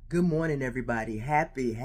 Good morning, everybody. Happy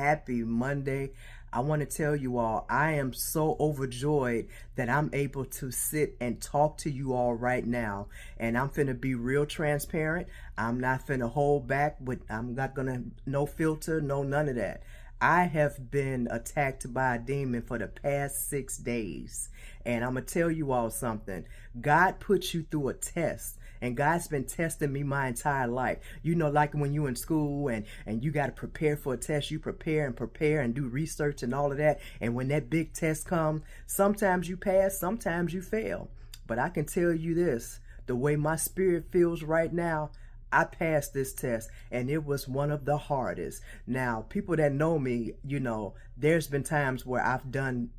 Monday. I want to tell you all, I am so overjoyed that I'm able to sit and talk to you all right now. And I'm finna be real transparent. I'm not finna hold back, but I'm not gonna, no filter, no none of that. I have been attacked by a demon for the past 6 days. And I'm going to tell you all something. God puts you through a test. And God's been testing me my entire life. You know, like when you in school and you got to prepare for a test, you prepare and do research and all of that. And when that big test comes, sometimes you pass, sometimes you fail. But I can tell you this, the way my spirit feels right now, I passed this test and it was one of the hardest. Now, people that know me, you know, there's been times where I've done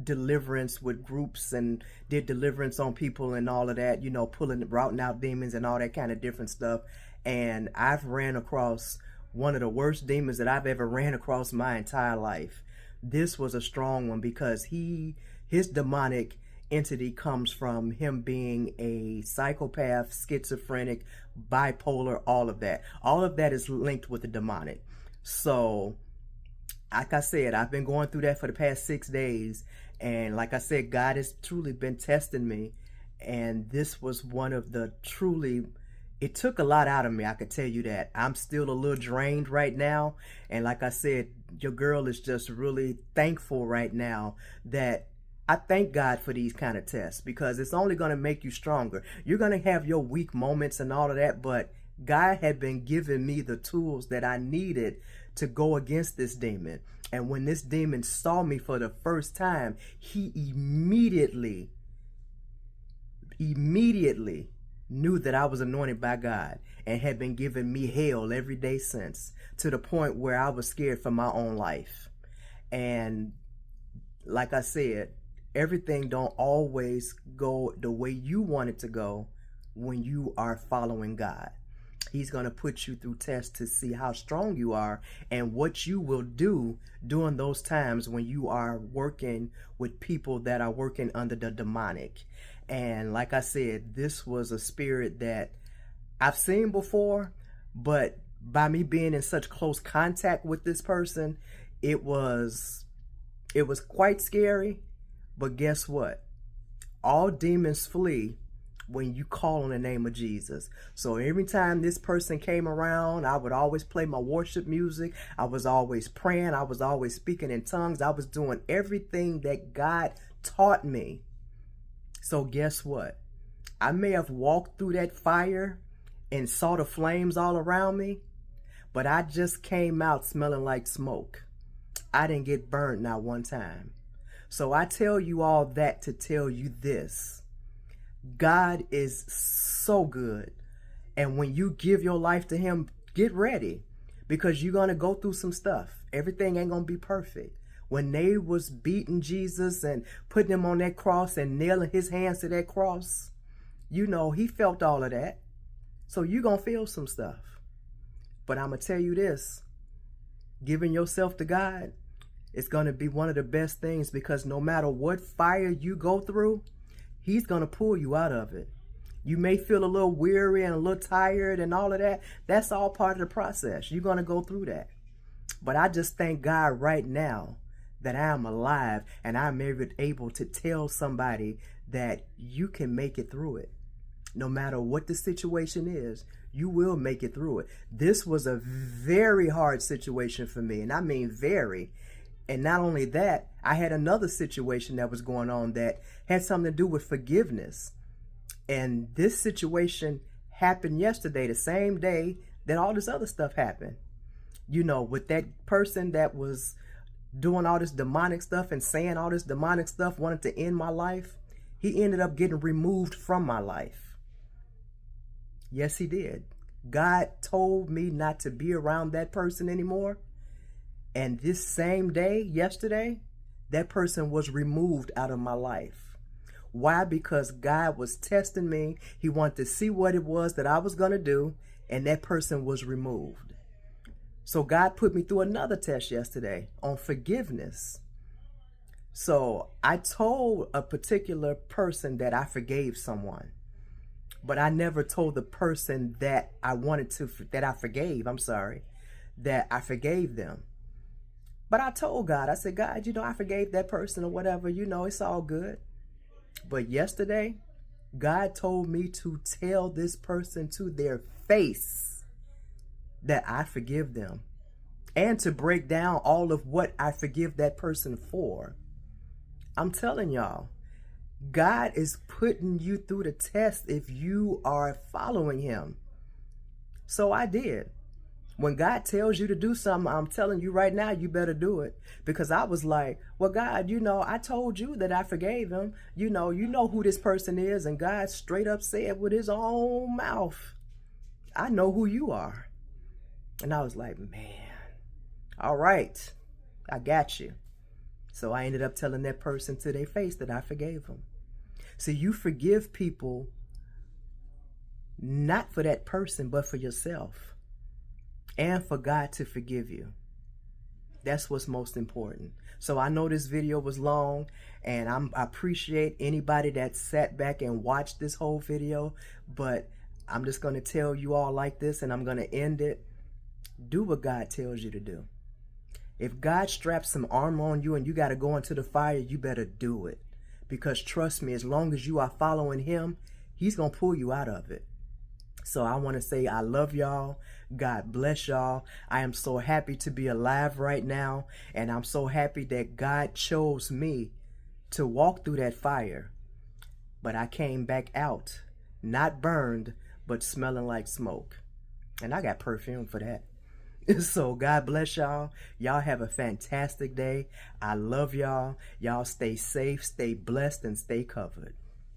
deliverance with groups and did deliverance on people and all of that, you know, routing out demons and all that kind of different stuff. And I've ran across one of the worst demons that I've ever ran across my entire life. This was a strong one because his demonic entity comes from him being a psychopath, schizophrenic, bipolar, all of that. All of that is linked with the demonic. So, like I said, I've been going through that for the past 6 days. And like I said, God has truly been testing me. And this was one of the it took a lot out of me, I could tell you that. I'm still a little drained right now. And like I said, your girl is just really thankful right now that I thank God for these kind of tests because it's only going to make you stronger. You're going to have your weak moments and all of that, but God had been giving me the tools that I needed to go against this demon. And when this demon saw me for the first time, he immediately knew that I was anointed by God and had been giving me hell every day since, to the point where I was scared for my own life. And like I said, everything don't always go the way you want it to go when you are following God. He's going to put you through tests to see how strong you are and what you will do during those times when you are working with people that are working under the demonic. And like I said, this was a spirit that I've seen before, but by me being in such close contact with this person, it was quite scary. But guess what? All demons flee when you call on the name of Jesus. So every time this person came around, I would always play my worship music. I was always praying. I was always speaking in tongues. I was doing everything that God taught me. So guess what? I may have walked through that fire and saw the flames all around me, but I just came out smelling like smoke. I didn't get burned not one time. So I tell you all that to tell you this. God is so good. And when you give your life to him, get ready, because you're going to go through some stuff. Everything ain't going to be perfect. When they was beating Jesus and putting him on that cross and nailing his hands to that cross, you know, he felt all of that. So you're going to feel some stuff. But I'm going to tell you this, giving yourself to God, it's going to be one of the best things, because no matter what fire you go through, he's going to pull you out of it. You may feel a little weary and a little tired and all of that. That's all part of the process. You're going to go through that. But I just thank God right now that I am alive and I'm able to tell somebody that you can make it through it. No matter what the situation is, you will make it through it. This was a very hard situation for me, and I mean very. And not only that, I had another situation that was going on that had something to do with forgiveness. And this situation happened yesterday, the same day that all this other stuff happened. You know, with that person that was doing all this demonic stuff and saying all this demonic stuff, wanted to end my life, he ended up getting removed from my life. Yes, he did. God told me not to be around that person anymore. And this same day, yesterday, that person was removed out of my life. Why? Because God was testing me. He wanted to see what it was that I was going to do, and that person was removed. So God put me through another test yesterday on forgiveness. So I told a particular person that I forgave someone, but I never told the person that I forgave, that I forgave them. But I told God, I said, God, I forgave that person or whatever, it's all good. But yesterday, God told me to tell this person to their face that I forgive them, and to break down all of what I forgive that person for. I'm telling y'all, God is putting you through the test if you are following him. So I did. When God tells you to do something, I'm telling you right now, you better do it. Because I was like, well, God, I told you that I forgave him. You know who this person is. And God straight up said with his own mouth, I know who you are. And I was like, man, all right, I got you. So I ended up telling that person to their face that I forgave them. So you forgive people not for that person, but for yourself, and for God to forgive you. That's what's most important. So I know this video was long, and I appreciate anybody that sat back and watched this whole video, but I'm just going to tell you all like this, and I'm going to end it. Do what God tells you to do. If God straps some armor on you and you got to go into the fire, you better do it. Because trust me, as long as you are following him, he's going to pull you out of it. So I want to say I love y'all. God bless y'all. I am so happy to be alive right now. And I'm so happy that God chose me to walk through that fire. But I came back out, not burned, but smelling like smoke. And I got perfume for that. So God bless y'all. Y'all have a fantastic day. I love y'all. Y'all stay safe, stay blessed, and stay covered.